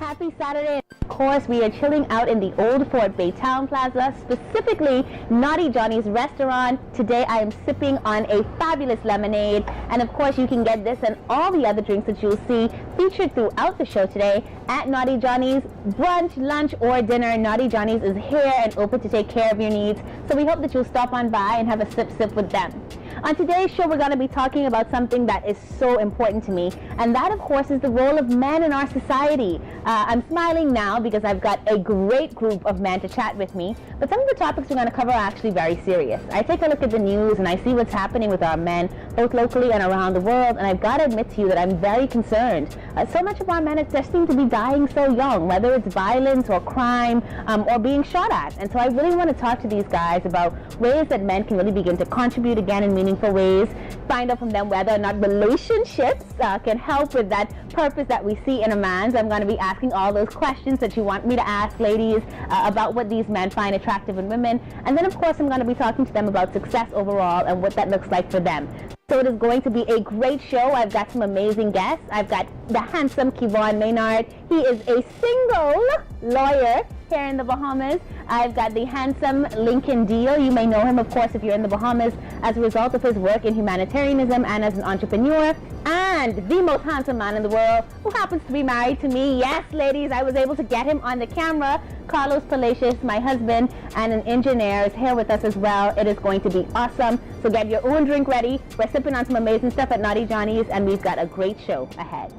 Happy Saturday. Of course, we are chilling out in the old Fort Bay Town Plaza, specifically Naughty Johnny's restaurant. Today I am sipping on a fabulous lemonade, and of course you can get this and all the other drinks that you'll see featured throughout the show today at Naughty Johnny's. Brunch, lunch, or dinner, Naughty Johnny's is here and open to take care of your needs. So we hope that you'll stop on by and have a sip with them. On today's show, we're going to be talking about something that is so important to me, and that, of course, is the role of men in our society. I'm smiling now because I've got a great group of men to chat with me, but some of the topics we're going to cover are actually very serious. I take a look at the news and I see what's happening with our men, both locally and around the world, and I've got to admit to you that I'm very concerned. So much of our men just seem to be dying so young, whether it's violence or crime or being shot at. And so I really want to talk to these guys about ways that men can really begin to contribute again in meaningful ways, find out from them whether or not relationships can help with that purpose that we see in a man. So I'm going to be asking all those questions that you want me to ask, ladies, about what these men find attractive in women. And then, of course, I'm going to be talking to them about success overall and what that looks like for them. So it is going to be a great show. I've got some amazing guests. I've got the handsome Kevon Maynard. He is a single lawyer here in the Bahamas. I've got the handsome Lincoln Deal. You may know him, of course, if you're in the Bahamas as a result of his work in humanitarianism and as an entrepreneur. And the most handsome man in the world, who happens to be married to me. Yes, ladies, I was able to get him on the camera. Carlos Palacios, my husband and an engineer, is here with us as well. It is going to be awesome. So get your own drink ready. We're sipping on some amazing stuff at Naughty Johnny's, and we've got a great show ahead.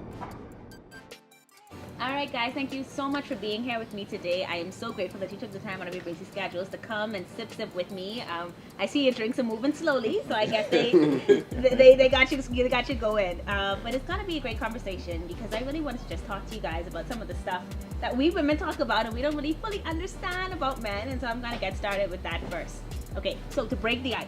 All right, guys, thank you so much for being here with me today. I am so grateful that you took the time out of your busy schedules to come and sip with me. I see your drinks are moving slowly, so I guess they got you going. But it's gonna be a great conversation because I really wanted to just talk to you guys about some of the stuff that we women talk about and we don't really fully understand about men. And so I'm gonna get started with that first. Okay, so to break the ice.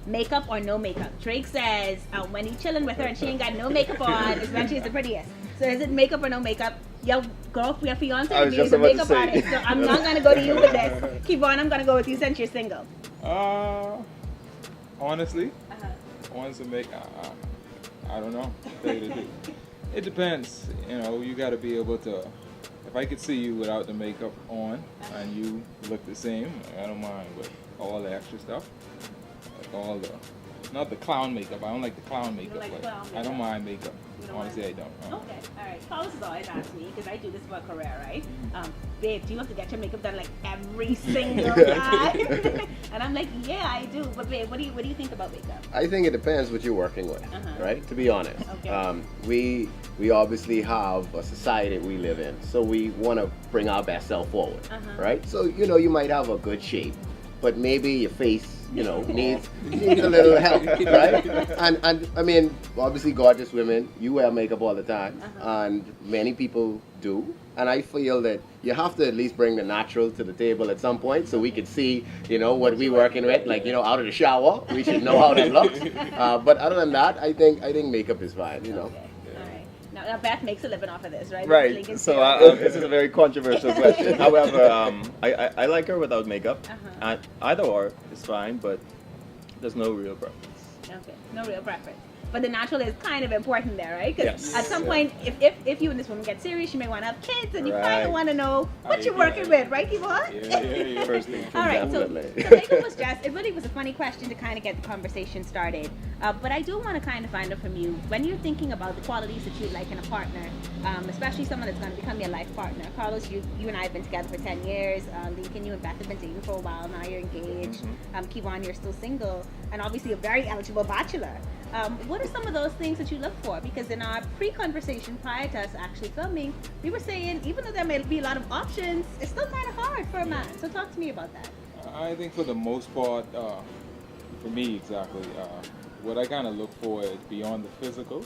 Makeup or no makeup? Drake says when he's chilling with her and she ain't got no makeup on, is when she's the prettiest. So is it makeup or no makeup? Your girl, your fiance is a makeup artist, so I'm not gonna go to you with this. Kevon, I'm gonna go with you since you're single. Honestly, once a makeup, I don't know. It depends. You know, you got to be able to. If I could see you without the makeup on and you look the same, I don't mind. But all the extra stuff, like all the, not the clown makeup. I don't like the clown makeup. Like clown makeup. I don't mind makeup. Honestly, I don't. Okay, all right. Carlos has always asked me, because I do this for a career, right? Babe, do you have to get your makeup done like every single time? And I'm like, yeah, I do. But babe, what do you think about makeup? I think it depends what you're working with, right? To be honest. Okay. We obviously have a society we live in, so we want to bring our best self forward, right? So, you know, you might have a good shape, but maybe your face, you know, needs a little help, right? And I mean, obviously gorgeous women, you wear makeup all the time, and many people do. And I feel that you have to at least bring the natural to the table at some point so we could see, you know, what we're working with, like, you know, out of the shower, we should know how that looks. But other than that, I think makeup is fine, you know. Okay. Now, Beth makes a living off of this, right? Right. So this is a very controversial question. However, I like her without makeup. Either or is fine, but there's no real preference. Okay, no real preference. But the natural is kind of important there, right? Because yes. At some point, if you and this woman get serious, you may want to have kids, and you kind of want to know what you're working with, right, Kevon? Yeah. First thing. All right, so makeup was just, it really was a funny question to kind of get the conversation started. But I do want to kind of find out from you, when you're thinking about the qualities that you'd like in a partner, especially someone that's going to become your life partner. Carlos, you and I have been together for 10 years. Lincoln, you and Beth have been dating for a while. Now you're engaged. Kevon, you're still single. And obviously a very eligible bachelor. What are some of those things that you look for? Because in our pre-conversation prior to us actually filming, we were saying even though there may be a lot of options, it's still kind of hard for a man. So talk to me about that. I think for the most part, for me exactly, what I kind of look for is beyond the physical.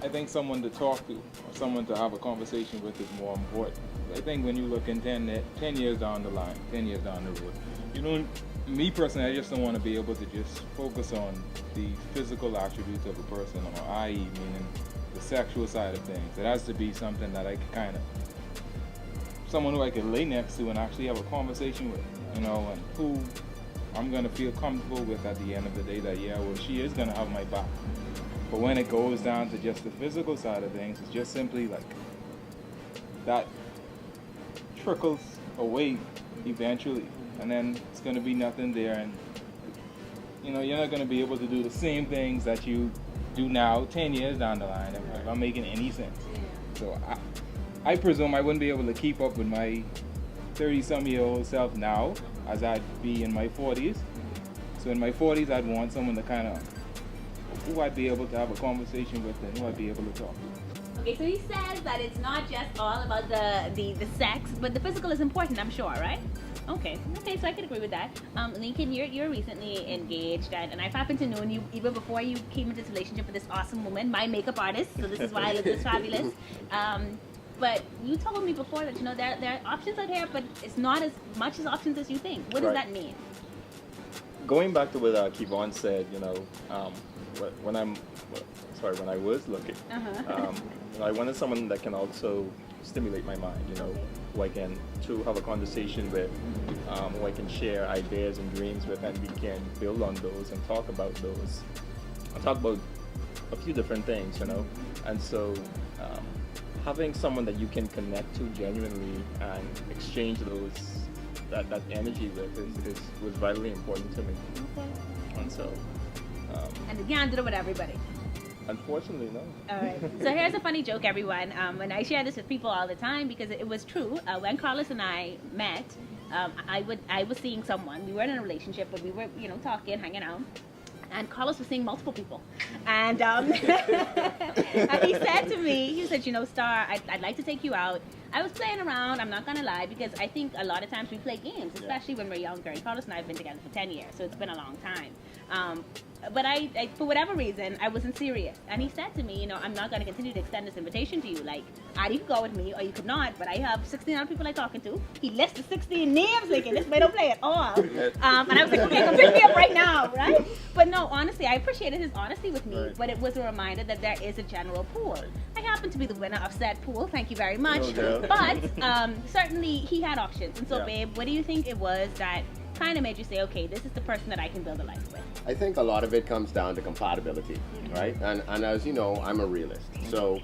I think someone to talk to or someone to have a conversation with is more important. I think when you look in 10 years down the line, 10 years down the road, you know, me personally, I just don't want to be able to just focus on the physical attributes of a person, or i.e. meaning the sexual side of things. It has to be something that I can kind of, someone who I can lay next to and actually have a conversation with, you know, and who I'm going to feel comfortable with at the end of the day that, yeah, well, she is going to have my back. But when it goes down to just the physical side of things, it's just simply like that trickles away eventually, and then it's going to be nothing there, and you're not going to be able to do the same things that you do now 10 years down the line, if I'm making any sense. So I presume I wouldn't be able to keep up with my 30-some-year-old self now as I'd be in my 40s. So in my 40s, I'd want someone to kind of, who I'd be able to have a conversation with and who I'd be able to talk to. Okay, so he says that it's not just all about the sex, but the physical is important, I'm sure, right? Okay, so I can agree with that. Lincoln, you're recently engaged, and I've happened to know you even before you came into this relationship with this awesome woman, my makeup artist, so this is why I look this fabulous. But you told me before that, there are options out here, but it's not as much as options as you think. What does that mean? Going back to what Kevon said, when I was looking, I wanted someone that can also stimulate my mind, who I can have a conversation with, who I can share ideas and dreams with, and we can build on those and talk about those. I'll talk about a few different things, and so having someone that you can connect to genuinely and exchange that energy with was vitally important to me. Okay. And so and you can't do it with everybody. Unfortunately, no. All right. So here's a funny joke, everyone. And I share this with people all the time because it was true. When Carlos and I met, I was seeing someone. We weren't in a relationship, but we were, talking, hanging out. And Carlos was seeing multiple people. And, and he said to me, he said, Star, I'd like to take you out. I was playing around, I'm not going to lie, because I think a lot of times we play games, especially when we're younger. And Carlos and I have been together for 10 years, so it's been a long time. But I, for whatever reason, I wasn't serious. And he said to me, I'm not going to continue to extend this invitation to you. Like, either you could go with me or you could not, but I have 16 other people I'm talking to. He listed 16 names, like, this way don't play at all. And I was like, okay, come pick me up right now, right? But no, honestly, I appreciated his honesty with me, but it was a reminder that there is a general pool. I happen to be the winner of said pool, thank you very much. But certainly he had options. And so, babe, what do you think it was that kind of made you say, okay, this is the person that I can build a life with? I think a lot of it comes down to compatibility, right? And as you know, I'm a realist. So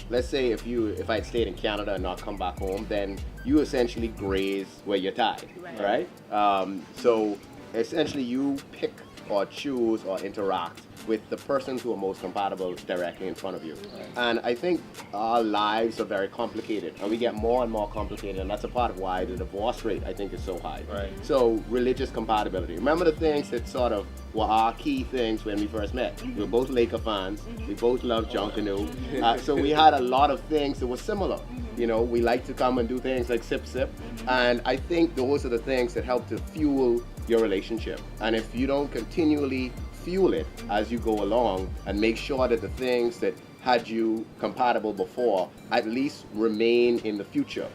let's say if I'd stayed in Canada and not come back home, then you essentially graze where you're tied, right? So essentially you pick or choose or interact with the persons who are most compatible directly in front of you. And I think our lives are very complicated, and we get more and more complicated, and that's a part of why the divorce rate, I think, is so high. So religious compatibility. Remember the things that sort of were our key things when we first met. We were both Laker fans. We both loved John Canoe. So we had a lot of things that were similar. We like to come and do things like sip, and I think those are the things that help to fuel your relationship. And if you don't continually fuel it as you go along and make sure that the things that had you compatible before at least remain in the future,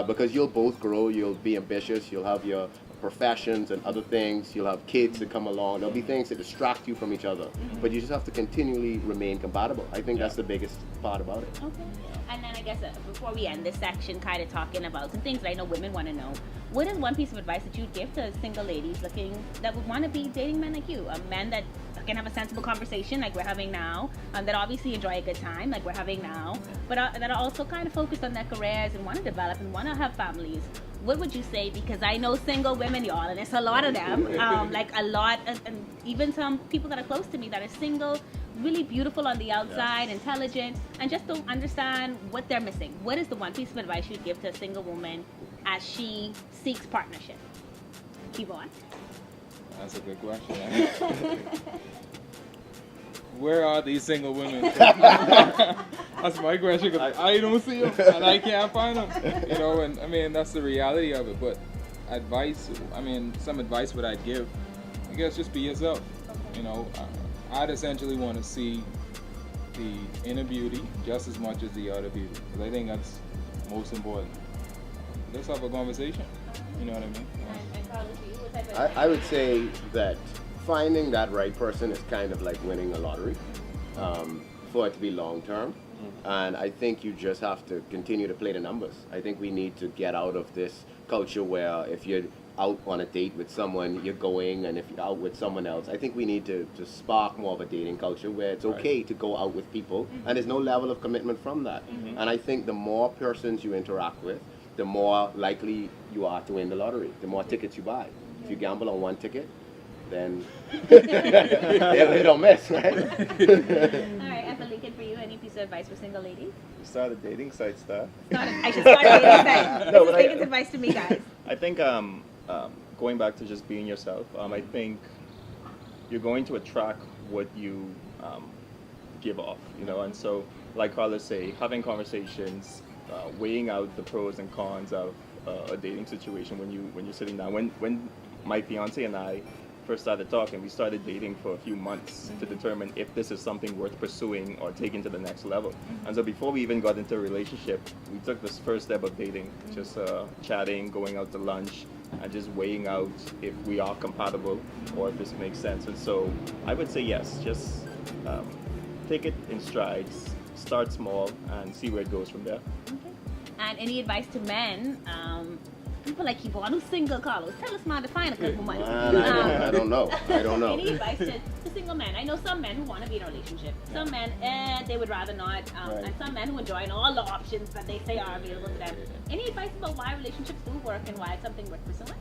because you'll both grow, you'll be ambitious, you'll have your professions and other things, you'll have kids that come along, there'll be things that distract you from each other, but you just have to continually remain compatible. I think that's the biggest part about it. Okay. And then I guess before we end this section, kind of talking about some things that I know women want to know, what is one piece of advice that you'd give to single ladies that would want to be dating men like you, men that can have a sensible conversation like we're having now, that obviously enjoy a good time like we're having now, but that are also kind of focused on their careers and want to develop and want to have families? What would you say? Because I know single women, y'all, and it's a lot of them, like a lot, and even some people that are close to me that are single, really beautiful on the outside, intelligent, and just don't understand what they're missing. What is the one piece of advice you'd give to a single woman as she seeks partnership? Keep on. That's a good question. Where are these single women? That's my question, because I don't see them and I can't find them. And I mean, that's the reality of it. But some advice what I'd give, I guess, just be yourself. I'd essentially want to see the inner beauty just as much as the outer beauty, because I think that's most important. Let's have a conversation. You know what I mean? And Carlos, what type of I would say that finding that right person is kind of like winning a lottery, for it to be long term. And I think you just have to continue to play the numbers. I think we need to get out of this culture where if you're out on a date with someone, you're going, and if you're out with someone else, I think we need to spark more of a dating culture where it's okay to go out with people, and there's no level of commitment from that. And I think the more persons you interact with, the more likely you are to win the lottery, the more tickets you buy. If you gamble on one ticket, then they don't miss, right? All right, and for Lincoln, for you, any piece of advice for single ladies? Start a dating site, Star. I should start a dating site. No, This is but Lincoln's advice to me, guys. I think going back to just being yourself, I think you're going to attract what you give off, you know. And so, like Carlos say, having conversations, weighing out the pros and cons of a dating situation when you're sitting down. When my fiance and I first started talking, we started dating for a few months to determine if this is something worth pursuing or taking to the next level. And so before we even got into a relationship, we took this first step of dating, just chatting, going out to lunch, and just weighing out if we are compatible or if this makes sense. And so I would say yes, just take it in strides, start small, and see where it goes from there. Okay. And any advice to men? People like Kevon, who's single, Carlos. Tell us, man, to find a good woman. I don't know. Any advice to single men? I know some men who want to be in a relationship. Some men, they would rather not. And some men who enjoy all the options that they say are available to them. Any advice about why relationships do work and why it's something worth pursuing?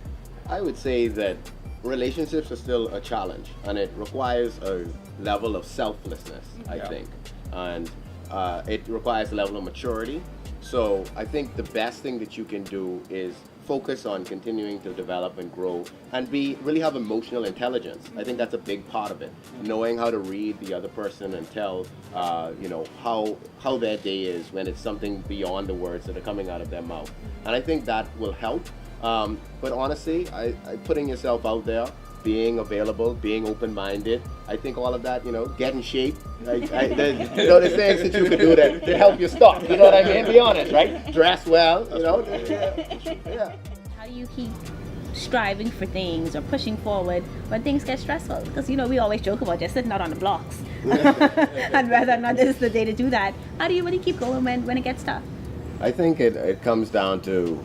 I would say that relationships are still a challenge, and it requires a level of selflessness, I think. And it requires a level of maturity. So I think the best thing that you can do is focus on continuing to develop and grow and really have emotional intelligence. I think that's a big part of it. Knowing how to read the other person and tell, how their day is when it's something beyond the words that are coming out of their mouth. And I think that will help. But honestly, I putting yourself out there, being available, being open-minded, I think all of that, get in shape. There's things that you could do that help you stop. You know what I mean? Be honest, right? Dress well, Yeah. How do you keep striving for things or pushing forward when things get stressful? Because, we always joke about just sitting out on the blocks. And whether or not this is the day to do that. How do you really keep going when it gets tough? I think it comes down to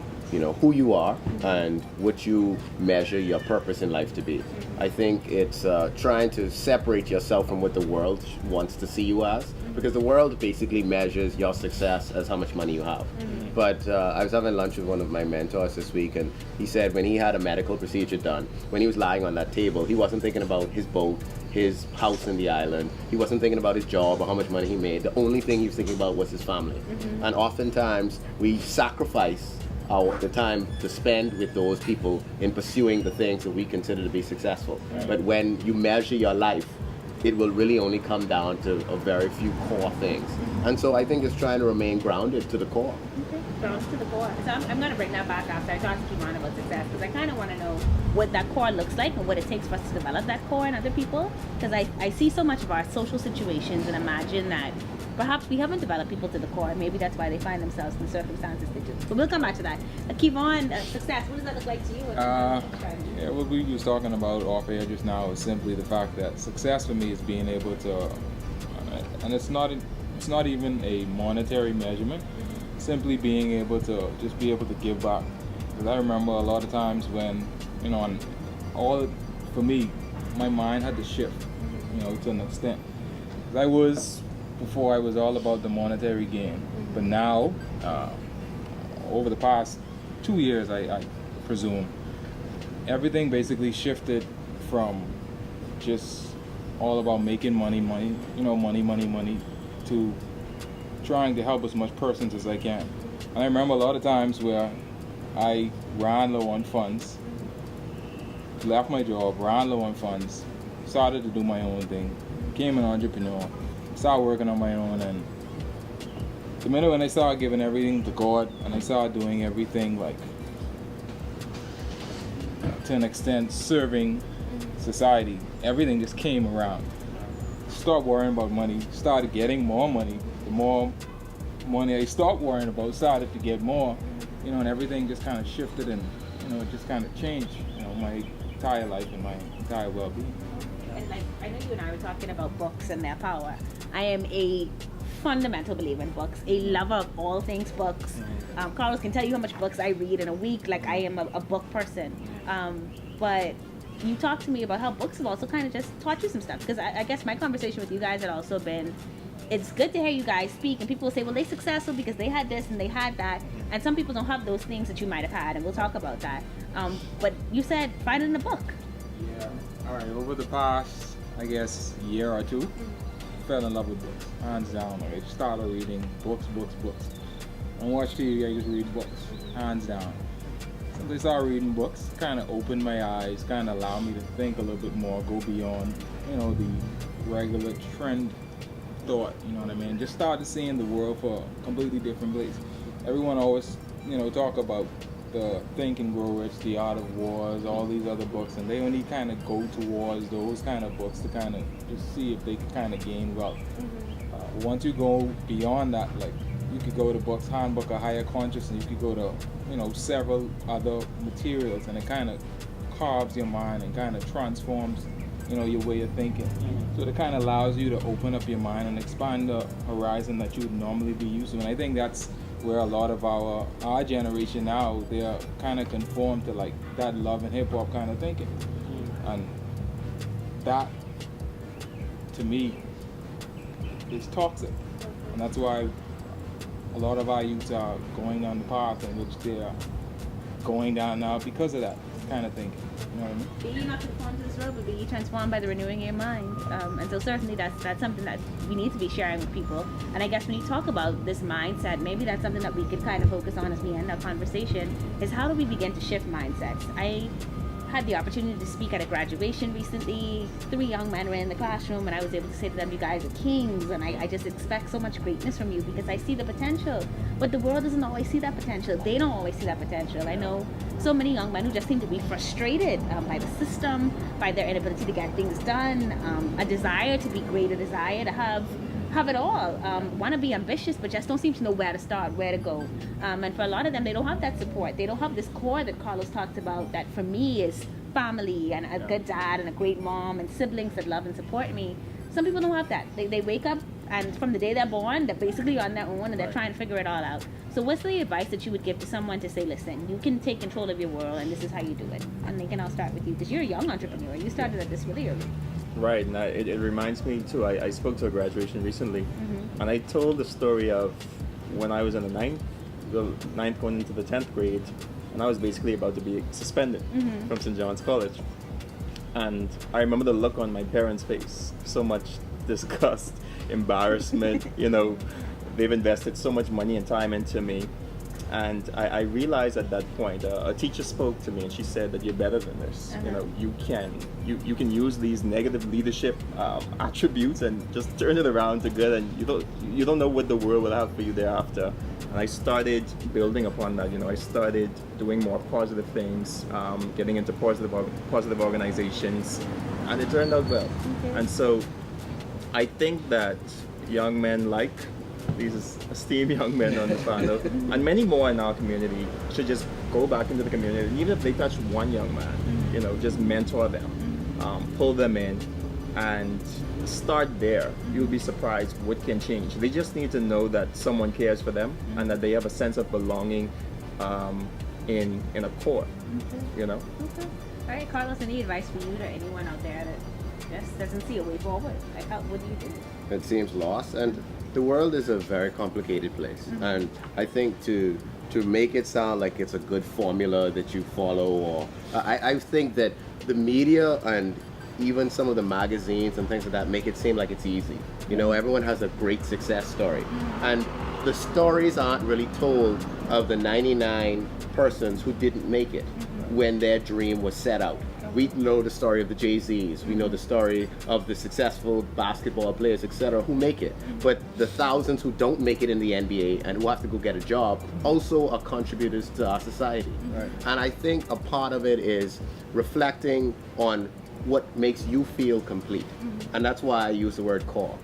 who you are and what you measure your purpose in life to be. I think it's trying to separate yourself from what the world wants to see you as, because the world basically measures your success as how much money you have. But I was having lunch with one of my mentors this week, and he said when he had a medical procedure done, when he was lying on that table, he wasn't thinking about his boat, his house in the island. He wasn't thinking about his job or how much money he made. The only thing he was thinking about was his family. And oftentimes we sacrifice the time to spend with those people in pursuing the things that we consider to be successful. But when you measure your life, it will really only come down to a very few core things. And so I think it's trying to remain grounded to the core. Okay, grounded to the core. So I'm going to bring that back after I talk to Kevon about success, because I kind of want to know what that core looks like and what it takes for us to develop that core in other people. Because I see so much of our social situations and imagine that perhaps we haven't developed people to the core, and maybe that's why they find themselves in the circumstances they do. But we'll come back to that. Kevon, success, what does that look like to you? What we was talking about off air just now is simply the fact that success for me is being able to, and it's not even a monetary measurement, simply being able to just be able to give back. Because I remember a lot of times when, for me, my mind had to shift, to an extent. Before I was all about the monetary gain, but now, over the past 2 years, I presume, everything basically shifted from just all about making money, to trying to help as much persons as I can. And I remember a lot of times where I ran low on funds, left my job, ran low on funds, started to do my own thing, became an entrepreneur, started working on my own, and the minute when I started giving everything to God and I started doing everything to an extent serving society, everything just came around. Start worrying about money, started getting more money. The more money I stopped worrying about, started to get more, and everything just kind of shifted, and it just kind of changed, my entire life and my entire well-being. And I know you and I were talking about books and their power. I am a fundamental believer in books, a lover of all things books. Carlos can tell you how much books I read in a week. Like, I am a book person. But you talked to me about how books have also kind of just taught you some stuff. Because I guess my conversation with you guys had also been, it's good to hear you guys speak, and people will say, well, they're successful because they had this and they had that, and some people don't have those things that you might have had, and we'll talk about that. But you said find it in a book. Yeah. All right. Over the past, I guess, year or two, fell in love with books, hands down. I started reading books. On watch TV, I used to read books, hands down. Since I started reading books, kind of opened my eyes, kind of allowed me to think a little bit more, go beyond, the regular trend thought, you know what I mean? Just started seeing the world for a completely different place. Everyone always, talk about the Think and Grow Rich, The Art of Wars, all these other books, and they only kind of go towards those kind of books to kind of just see if they can kind of gain wealth. Once you go beyond that, like, you could go to books, Handbook of Higher Consciousness, you could go to, several other materials, and it kind of carves your mind and kind of transforms your way of thinking. So it kind of allows you to open up your mind and expand the horizon that you would normally be used to. And I think that's where a lot of our generation now, they are kind of conformed to like that love and hip hop kind of thinking. And that, to me, is toxic. And that's why a lot of our youth are going down the path in which they are going down now because of that kind of thinking. You know what I mean? Be ye not conformed to this world, but be ye transformed by the renewing of your mind. And so certainly that's something that we need to be sharing with people. And I guess when you talk about this mindset, maybe that's something that we could kind of focus on as we end our conversation, is how do we begin to shift mindsets? I had the opportunity to speak at a graduation recently. 3 young men were in the classroom, and I was able to say to them, you guys are kings, and I just expect so much greatness from you because I see the potential. But the world doesn't always see that potential. They don't always see that potential. I know so many young men who just seem to be frustrated by the system, by their inability to get things done, a desire to be great, a desire to have it all, want to be ambitious, but just don't seem to know where to start, where to go. And for a lot of them, they don't have that support. They don't have this core that Carlos talked about that for me is family and a good dad and a great mom and siblings that love and support me. Some people don't have that. They wake up, and from the day they're born, they're basically on their own and they're trying to figure it all out. So what's the advice that you would give to someone to say, listen, you can take control of your world and this is how you do it? And Lincoln, I'll start with you because you're a young entrepreneur. You started at this really early. Right, and it reminds me too, I spoke to a graduation recently, and I told the story of when I was in the ninth going into the 10th grade, and I was basically about to be suspended from St. John's College. And I remember the look on my parents' face, so much disgust, embarrassment, they've invested so much money and time into me. And I realized at that point, a teacher spoke to me and she said that you're better than this. You can use these negative leadership attributes and just turn it around to good, and you don't know what the world will have for you thereafter. And I started building upon that. I started doing more positive things, getting into positive organizations, and it turned out well. And so I think that young men like these esteemed young men on the panel, and many more in our community, should just go back into the community. And even if they touch one young man, just mentor them, pull them in, and start there. You'll be surprised what can change. They just need to know that someone cares for them and that they have a sense of belonging in a core. Okay. All right, Carlos, any advice for you to anyone out there that just doesn't see a way forward? Like, what do you think? It seems lost, and the world is a very complicated place, and I think to make it sound like it's a good formula that you follow, or I think that the media and even some of the magazines and things like that make it seem like it's easy. Everyone has a great success story, and the stories aren't really told of the 99 persons who didn't make it when their dream was set out. We know the story of the Jay-Z's, we know the story of the successful basketball players, etc., who make it. But the thousands who don't make it in the NBA and who have to go get a job also are contributors to our society. Right. And I think a part of it is reflecting on what makes you feel complete. And that's why I use the word core.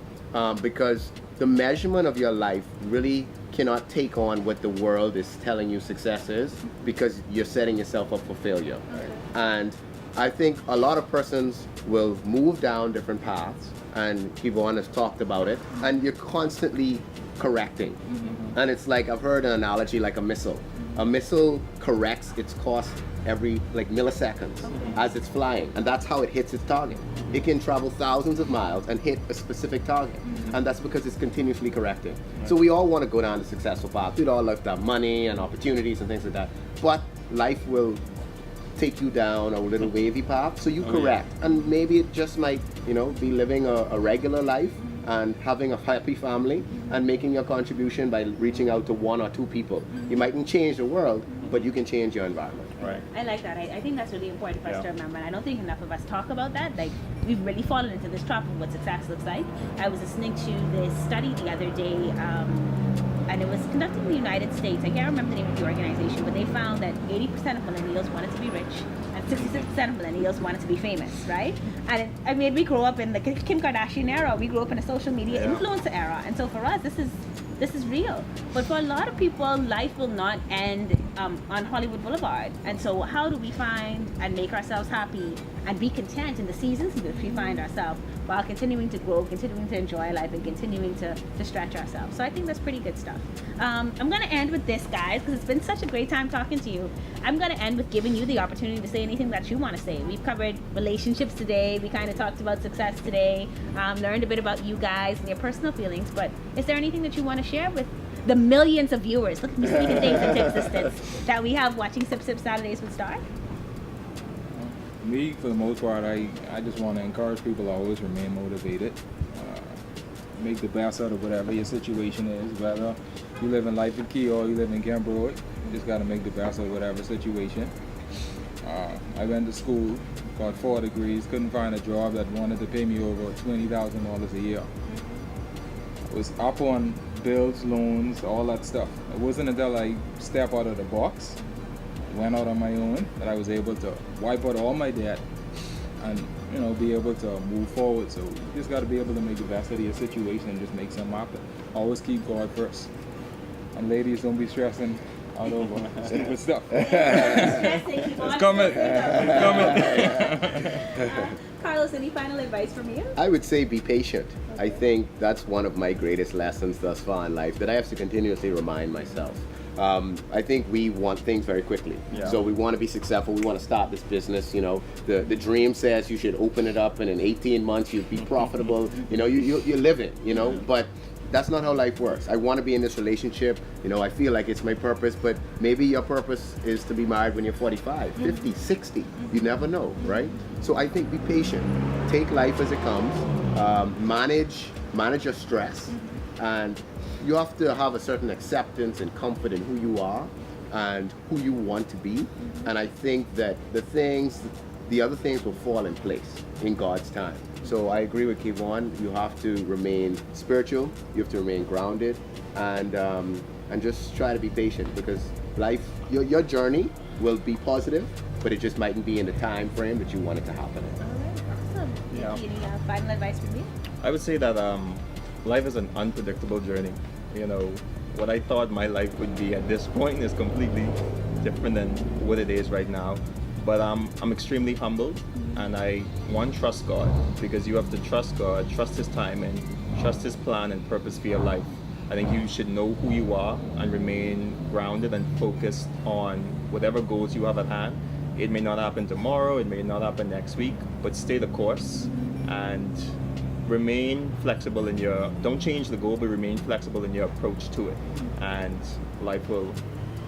Because the measurement of your life really cannot take on what the world is telling you success is, because you're setting yourself up for failure. Right. And I think a lot of persons will move down different paths, and Kevon has talked about it, and you're constantly correcting. And it's like, I've heard an analogy like a missile. A missile corrects its course every like milliseconds as it's flying, and that's how it hits its target. It can travel thousands of miles and hit a specific target, and that's because it's continuously correcting. So we all want to go down the successful path. We'd all love to have money and opportunities and things like that, but life will take you down a little wavy path, so you correct. And maybe it just might, you know, be living a regular life and having a happy family and making your contribution by reaching out to one or two people. You mightn't change the world, but you can change your environment. Right. I like that. I think that's really important for us to remember. And I don't think enough of us talk about that. Like, we've really fallen into this trap of what success looks like. I was listening to this study the other day, and it was conducted in the United States. I can't remember the name of the organization, but they found that 80% of millennials wanted to be rich, and 66% of millennials wanted to be famous, right? And I mean, we grew up in the Kim Kardashian era. We grew up in a social media influencer era, and so for us, this is real. But for a lot of people, life will not end on Hollywood Boulevard. And so how do we find and make ourselves happy and be content in the seasons in which we find ourselves, while continuing to grow, continuing to enjoy life, and continuing to stretch ourselves? So I think that's pretty good stuff. I'm going to end with this, guys, because it's been such a great time talking to you. I'm going to end with giving you the opportunity to say anything that you want to say. We've covered relationships today. We kind of talked about success today, learned a bit about you guys and your personal feelings. But is there anything that you want to share with the millions of viewers, look at me speaking things into existence, that we have watching Sip Sip Saturdays with Star? Me, for the most part, I just want to encourage people to always remain motivated. Make the best out of whatever your situation is, whether you live in Life in Key or you live in Cambridge. You just got to make the best of whatever situation. I went to school, got 4 degrees, couldn't find a job that wanted to pay me over $20,000 a year. I was up on bills, loans, all that stuff. It wasn't until I stepped out of the box, went out on my own, that I was able to wipe out all my debt and, you know, be able to move forward. So you just got to be able to make the best of your situation and just make something happen. Always keep God first. And ladies, don't be stressing out over simple stuff. It's coming. Carlos, any final advice from you? I would say be patient. I think that's one of my greatest lessons thus far in life that I have to continuously remind myself. I think we want things very quickly. So we want to be successful. We want to start this business. You know, the dream says you should open it up and in 18 months you'd be profitable. You know, you're living, you know, but that's not how life works. I want to be in this relationship. You know, I feel like it's my purpose, but maybe your purpose is to be married when you're 45, 50, 60. You never know, right? So I think be patient. Take life as it comes. Manage your stress. And you have to have a certain acceptance and comfort in who you are and who you want to be. And I think that the other things will fall in place in God's time. So I agree with Kevon. You have to remain spiritual. You have to remain grounded, and just try to be patient, because life, your journey will be positive, but it just mightn't be in the time frame that you want it to happen in. All right, awesome. Yeah. Any final advice from you? I would say that life is an unpredictable journey. You know, what I thought my life would be at this point is completely different than what it is right now. But I'm extremely humbled, and I trust God, because you have to trust God, trust His timing, trust His plan and purpose for your life. I think you should know who you are and remain grounded and focused on whatever goals you have at hand. It may not happen tomorrow, it may not happen next week, but stay the course and remain flexible in don't change the goal, but remain flexible in your approach to it. And life will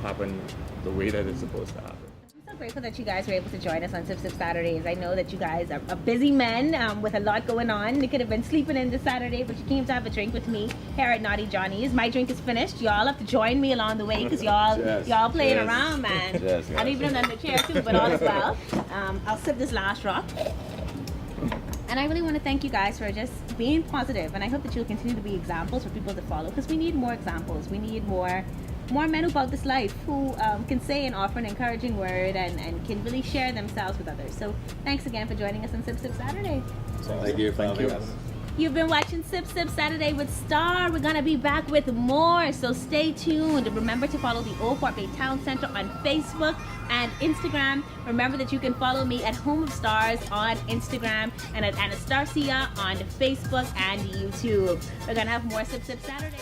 happen the way that it's supposed to happen. I'm so grateful that you guys were able to join us on Sip Sip Saturdays. I know that you guys are busy men with a lot going on. You could have been sleeping in this Saturday, but you came to have a drink with me here at Naughty Johnny's. My drink is finished. Y'all have to join me along the way, because y'all playing around, man. I'm even under the chair too, but all is well. I'll sip this last drop. And I really want to thank you guys for just being positive, and I hope that you'll continue to be examples for people to follow, because we need more examples. We need more men about this life who can say and offer an encouraging word and can really share themselves with others. So thanks again for joining us on Sip Sip Saturday. Thank you for having us. You've been watching Sip Sip Saturday with Star. We're gonna be back with more, so stay tuned. Remember to follow the Old Fort Bay Town Center on Facebook and Instagram. Remember that you can follow me at Home of Stars on Instagram and at Anastasia on Facebook and YouTube. We're gonna have more Sip Sip Saturday.